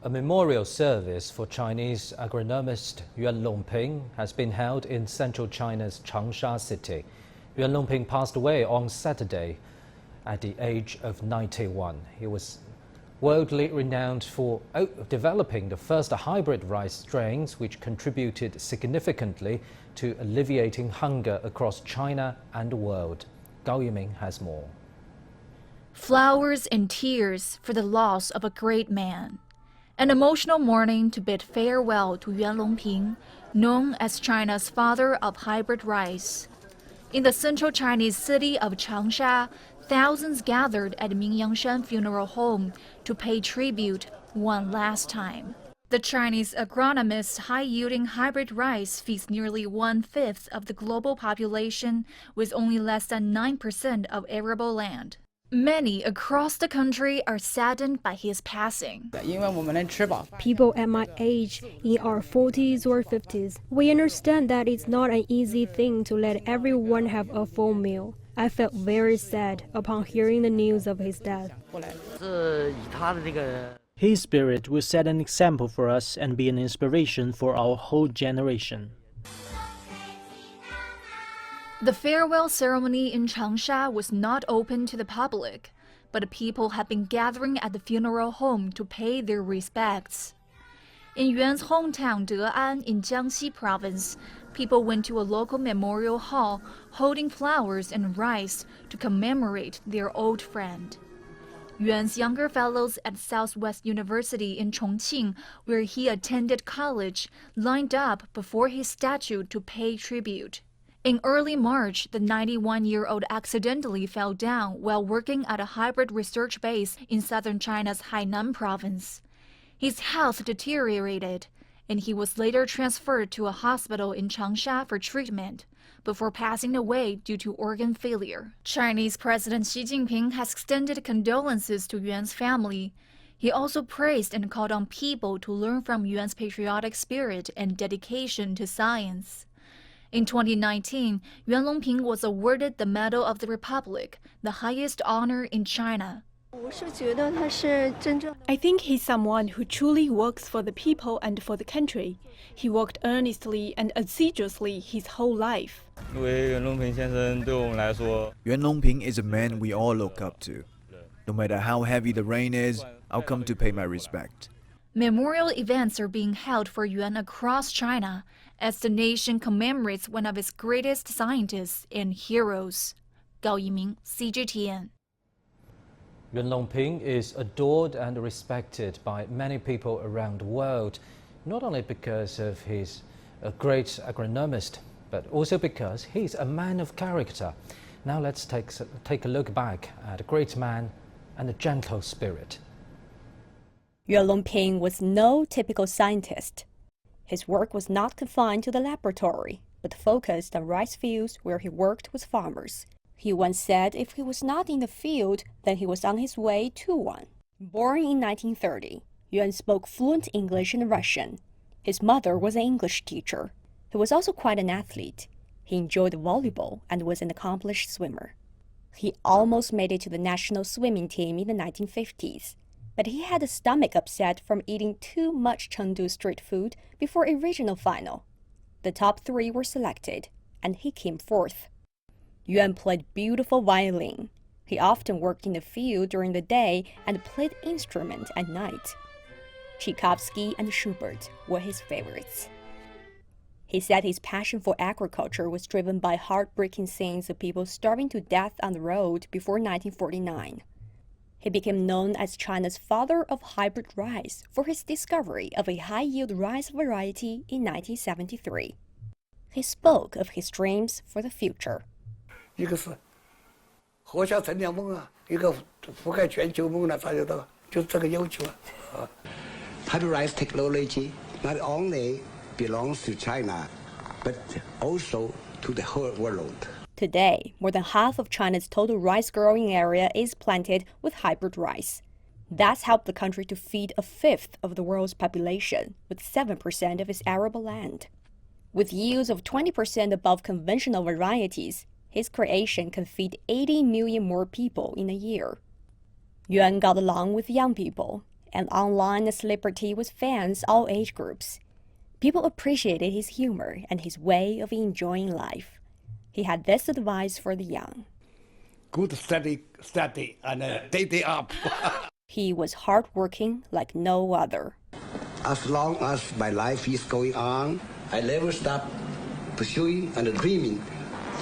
A memorial service for Chinese agronomist Yuan Longping has been held in central China's Changsha city. Yuan Longping passed away on Saturday at the age of 91. He was worldly renowned for developing the first hybrid rice strains, which contributed significantly to alleviating hunger across China and the world. Gao Yiming has more. Flowers and tears for the loss of a great man. An emotional mourning to bid farewell to Yuan Longping, known as China's father of hybrid rice. In the central Chinese city of Changsha, thousands gathered at Mingyangshan Funeral Home to pay tribute one last time. The Chinese agronomist's high-yielding hybrid rice feeds nearly one-fifth of the global population with only less than 9% of arable land. Many across the country are saddened by his passing. People at my age, in our 40s or 50s, we understand that it's not an easy thing to let everyone have a full meal. I felt very sad upon hearing the news of his death. His spirit will set an example for us and be an inspiration for our whole generation. The farewell ceremony in Changsha was not open to the public, but people have been gathering at the funeral home to pay their respects. In Yuan's hometown De'an in Jiangxi province, people went to a local memorial hall holding flowers and rice to commemorate their old friend. Yuan's younger fellows at Southwest University in Chongqing, where he attended college, lined up before his statue to pay tribute. In early March, the 91-year-old accidentally fell down while working at a hybrid research base in southern China's Hainan province. His health deteriorated, and he was later transferred to a hospital in Changsha for treatment, before passing away due to organ failure. Chinese President Xi Jinping has extended condolences to Yuan's family. He also praised and called on people to learn from Yuan's patriotic spirit and dedication to science. In 2019, Yuan Longping was awarded the Medal of the Republic, the highest honor in China. I think he's someone who truly works for the people and for the country. He worked earnestly and assiduously his whole life. Yuan Longping is a man we all look up to. No matter how heavy the rain is, I'll come to pay my respect. Memorial events are being held for Yuan across China as the nation commemorates one of its greatest scientists and heroes. Gao Yiming, CGTN. Yuan Longping is adored and respected by many people around the world, not only because of his great agronomist, but also because he's a man of character. Now let's take a look back at a great man and a gentle spirit. Yuan Longping was no typical scientist. His work was not confined to the laboratory, but focused on rice fields where he worked with farmers. He once said if he was not in the field, then he was on his way to one. Born in 1930, Yuan spoke fluent English and Russian. His mother was an English teacher. He was also quite an athlete. He enjoyed volleyball and was an accomplished swimmer. He almost made it to the national swimming team in the 1950s. But he had a stomach upset from eating too much Chengdu street food before a regional final. The top 3 were selected, and he came 4th. Yuan played beautiful violin. He often worked in the field during the day and played instruments at night. Tchaikovsky and Schubert were his favorites. He said his passion for agriculture was driven by heartbreaking scenes of people starving to death on the road before 1949. He became known as China's father of hybrid rice for his discovery of a high-yield rice variety in 1973. He spoke of his dreams for the future. Hybrid rice technology not only belongs to China, but also to the whole world. Today, more than half of China's total rice growing area is planted with hybrid rice. That's helped the country to feed a fifth of the world's population, with 7% of its arable land. With yields of 20% above conventional varieties, his creation can feed 80 million more people in a year. Yuan got along with young people, and online a celebrity with fans all age groups. People appreciated his humor and his way of enjoying life. He had this advice for the young. Good steady, and day up. He was hardworking like no other. As long as my life is going on, I never stop pursuing and dreaming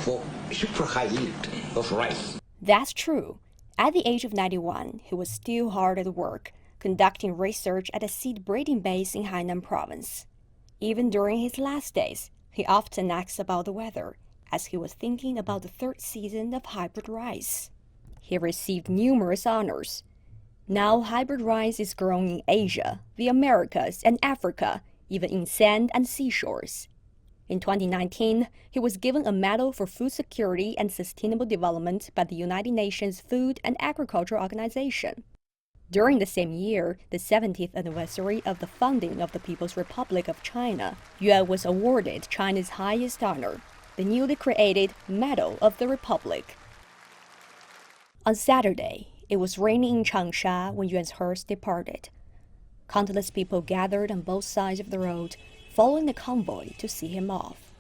for super high yield of rice. That's true. At the age of 91, he was still hard at work, conducting research at a seed breeding base in Hainan province. Even during his last days, he often asked about the weather, as he was thinking about the third season of hybrid rice. He received numerous honors. Now hybrid rice is grown in Asia, the Americas, and Africa, even in sand and seashores. In 2019, he was given a medal for food security and sustainable development by the United Nations Food and Agriculture Organization. During the same year, the 70th anniversary of the founding of the People's Republic of China, Yuan was awarded China's highest honor, the newly created Medal of the Republic. On Saturday, it was raining in Changsha when Yuan's hearse departed. Countless people gathered on both sides of the road, following the convoy to see him off.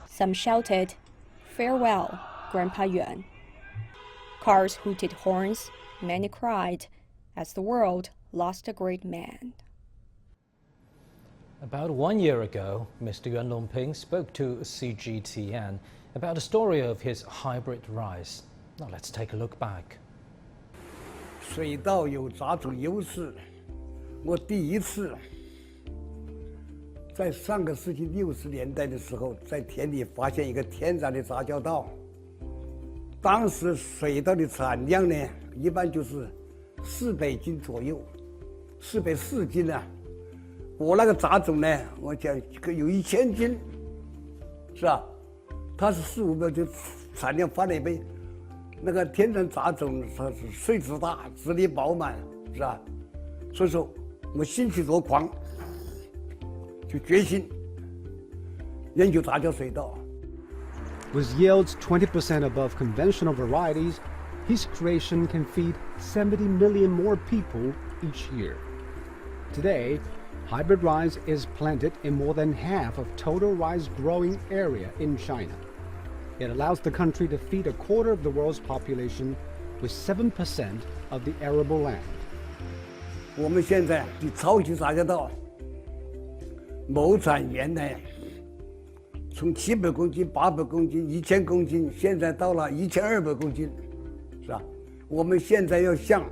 Some shouted, "Farewell, Grandpa Yuan." Cars hooted horns, many cried, as the world lost a great man. About 1 year ago, Mr. Yuan Longping spoke to CGTN about the story of his hybrid rice. Now let's take a look back. 水稻有杂种优势，我第一次在上个世纪60年代的时候，在田里发现一个天然的杂交稻。当时水稻的产量呢，一般就是400斤左右，404斤啊。我那个杂种呢，我讲有1000斤，是吧？它是400-500就产量翻了一倍。那个天然杂种它是穗子大，籽粒饱满，是吧？所以说我兴趣若狂，就决心研究杂交水稻。With yields 20% above conventional varieties, his creation can feed 70 million more people each year. Today, hybrid rice is planted in more than half of total rice growing area in China. It allows the country to feed a quarter of the world's population with 7% of the arable land. 我们现在的超级杂交稻，亩产原来从700公斤、800公斤、1000公斤，现在到了1200公斤，是吧？我们现在要向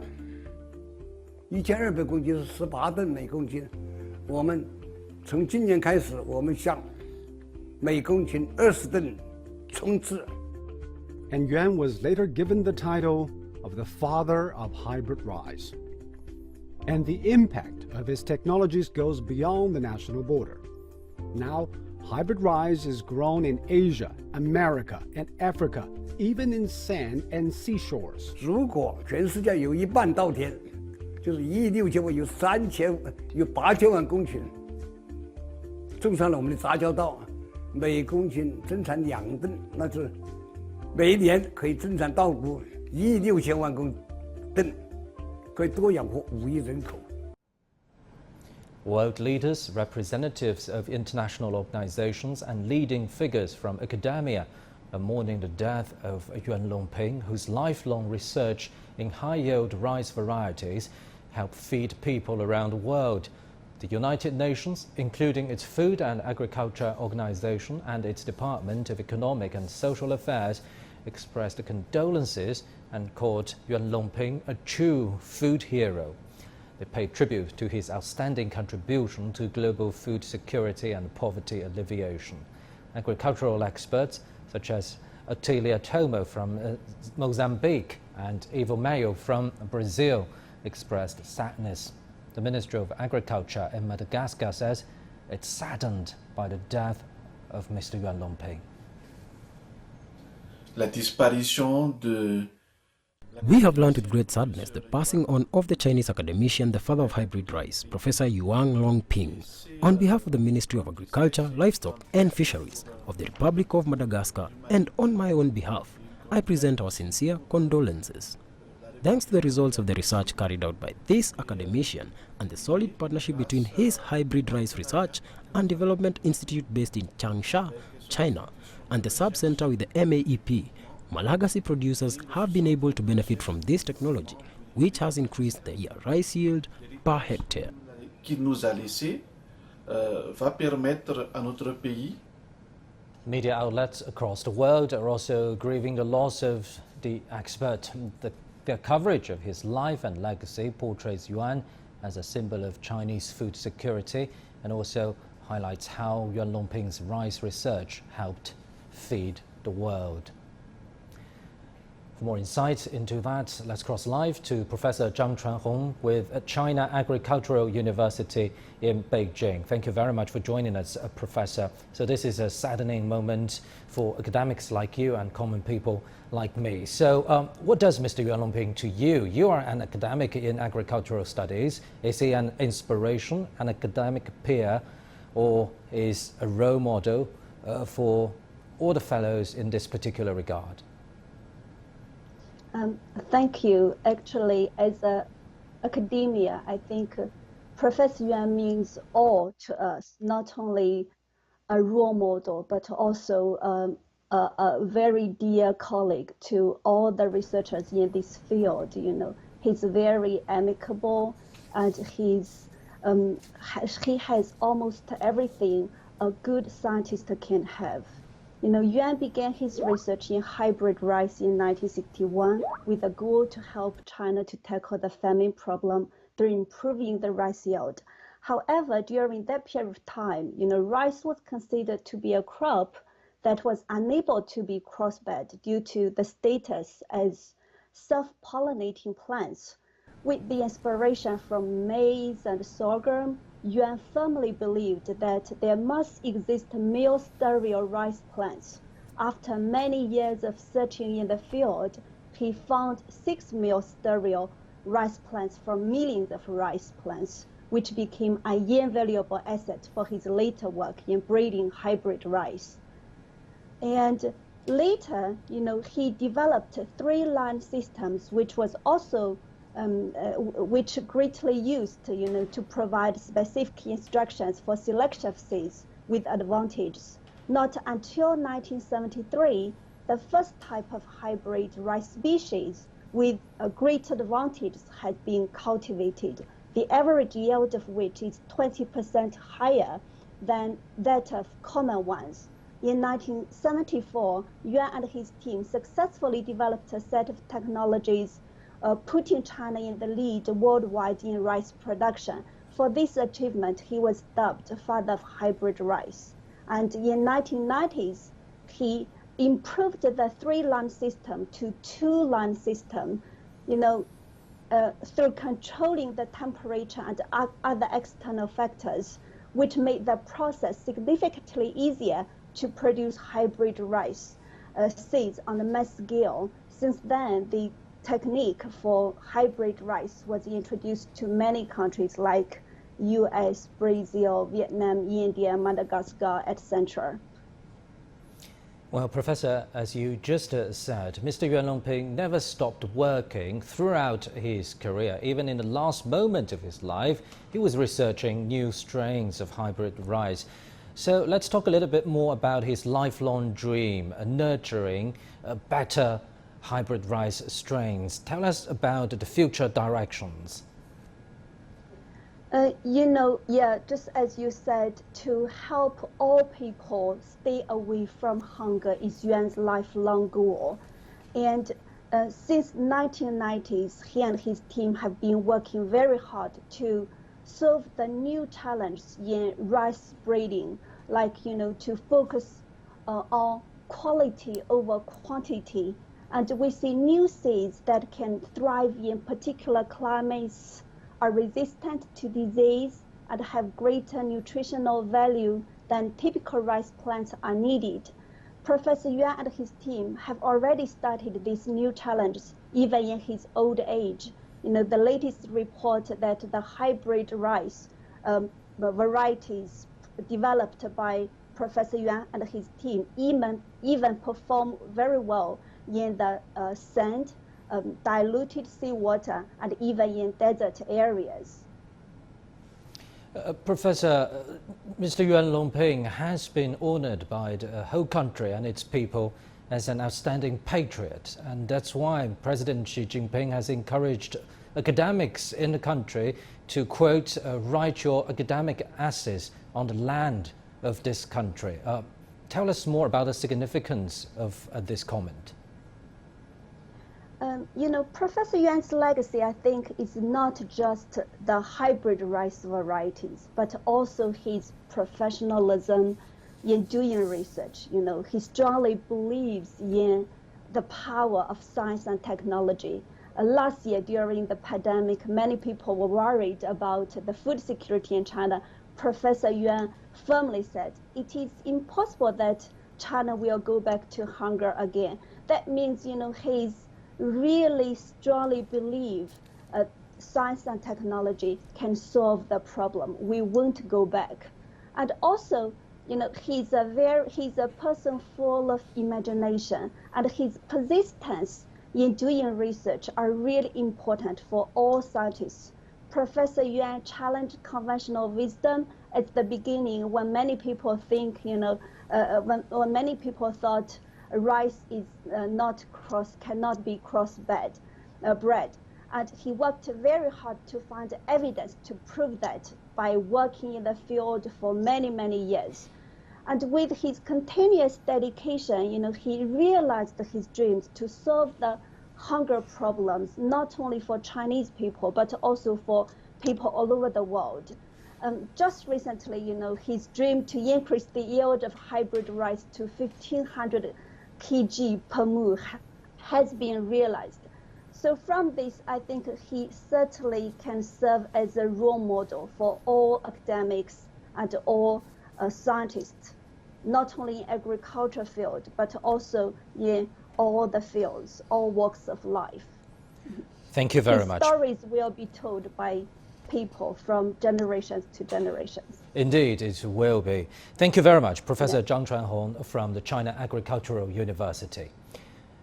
1200公斤是18吨每公斤，我们从今年开始，我们向每公斤20吨冲刺。And Yuan was later given the title of the father of hybrid rice. And the impact of his technologies goes beyond the national border. Now, hybrid rice is grown in Asia, America, and Africa, even in sand and seashores. 如果全世界有1半稻田，就是1亿6千万，有8000万公顷，种上了我们的杂交稻，每公顷增产2吨，那是每年可以增产稻谷1亿6千万吨，可以多养活5亿人口。World leaders, representatives of international organizations, and leading figures from academia are mourning the death of Yuan Longping, whose lifelong research in high-yield rice varieties helped feed people around the world. The United Nations, including its Food and Agriculture Organization and its Department of Economic and Social Affairs, expressed condolences and called Yuan Longping a true food hero. They paid tribute to his outstanding contribution to global food security and poverty alleviation. Agricultural experts such as Otilia Tomo from Mozambique and Ivo Mayo from Brazil expressed sadness. The Ministry of Agriculture in Madagascar says it's saddened by the death of Mr. Yuan Longping. La disparition de We have learned with great sadness the passing on of the Chinese academician, the father of hybrid rice, Professor Yuan Longping. On behalf of the Ministry of Agriculture, Livestock and Fisheries of the Republic of Madagascar, and on my own behalf, I present our sincere condolences. Thanks to the results of the research carried out by this academician and the solid partnership between his hybrid rice research and development institute based in Changsha, China, and the sub-center with the MAEP, Malagasy producers have been able to benefit from this technology, which has increased the rice yield per hectare. Qu'il nous a laissé va permettre à notre pays. Media outlets across the world are also grieving the loss of the expert. Their coverage of his life and legacy portrays Yuan as a symbol of Chinese food security and also highlights how Yuan Longping's rice research helped feed the world. For more insight into that, let's cross live to Professor Zhang Chuanhong with China Agricultural University in Beijing. Thank you very much for joining us, Professor. So this is a saddening moment for academics like you and common people like me. So what does Mr. Yuan Longping to you? You are an academic in agricultural studies. Is he an inspiration, an academic peer, or is a role model for all the fellows in this particular regard? Thank you. Actually, as academia, I think Professor Yuan means all to us, not only a role model, but also a very dear colleague to all the researchers in this field. You know, he's very amicable, and he has almost everything a good scientist can have. You know, Yuan began his research in hybrid rice in 1961 with a goal to help China to tackle the famine problem through improving the rice yield. However, during that period of time, you know, rice was considered to be a crop that was unable to be crossbred due to the status as self-pollinating plants. With the inspiration from maize and sorghum, Yuan firmly believed that there must exist male sterile rice plants. After many years of searching in the field, he found 6 male sterile rice plants from millions of rice plants, which became an invaluable asset for his later work in breeding hybrid rice. And later, you know, he developed 3-line systems, which was also which greatly used, you know, to provide specific instructions for selection of seeds with advantages. Not until 1973, the first type of hybrid rice species with a great advantage had been cultivated, the average yield of which is 20% higher than that of common ones. In 1974, Yuan and his team successfully developed a set of technologies putting China in the lead worldwide in rice production. For this achievement, he was dubbed father of hybrid rice. And in 1990s, he improved the 3-line system to 2-line system, you know, through controlling the temperature and other external factors, which made the process significantly easier to produce hybrid rice seeds on a mass scale. Since then, the technique for hybrid rice was introduced to many countries like US, Brazil, Vietnam, India, Madagascar, etc. Well, Professor, as you just said, Mr. Yuan Longping never stopped working throughout his career. Even in the last moment of his life, he was researching new strains of hybrid rice. So let's talk a little bit more about his lifelong dream, nurturing better hybrid rice strains. Tell us about the future directions. You know, yeah, just as you said, to help all people stay away from hunger is Yuan's lifelong goal. And since 1990s, he and his team have been working very hard to solve the new challenges in rice breeding, like, you know, to focus on quality over quantity. And we see new seeds that can thrive in particular climates, are resistant to disease, and have greater nutritional value than typical rice plants are needed. Professor Yuan and his team have already started these new challenges even in his old age. You know, the latest report that the hybrid rice varieties developed by Professor Yuan and his team even perform very well in the sand, diluted seawater, and even in desert areas. Professor, Mr. Yuan Longping has been honored by the whole country and its people as an outstanding patriot, and that's why President Xi Jinping has encouraged academics in the country to, quote, write your academic essays on the land of this country. Tell us more about the significance of this comment. You know, Professor Yuan's legacy, I think, is not just the hybrid rice varieties, but also his professionalism in doing research. You know, he strongly believes in the power of science and technology. Last year, during the pandemic, many people were worried about the food security in China. Professor Yuan firmly said, it is impossible that China will go back to hunger again. That means, you know, he's really strongly believe science and technology can solve the problem. We won't go back. And also, you know, he's a person full of imagination, and his persistence in doing research are really important for all scientists. Professor Yuan challenged conventional wisdom at the beginning when many people think, you know, when many people thought rice is cannot be bread. And he worked very hard to find evidence to prove that by working in the field for many, many years. And with his continuous dedication, you know, he realized his dreams to solve the hunger problems, not only for Chinese people, but also for people all over the world. Just recently, you know, his dream to increase the yield of hybrid rice to 1,500 kg per mu has been realized. So from this, I think he certainly can serve as a role model for all academics and all scientists, not only in agriculture field, but also in all the fields, all walks of life. Thank you very much. His stories will be told by people from generations to generations. Indeed, it will be. Thank you very much, Professor Zhang Chuanhong from the China Agricultural University.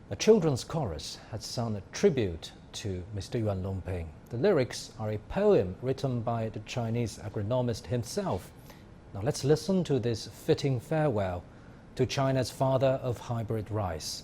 A children's chorus has sung a tribute to Mr. Yuan Longping. The lyrics are a poem written by the Chinese agronomist himself. Now let's listen to this fitting farewell to China's father of hybrid rice.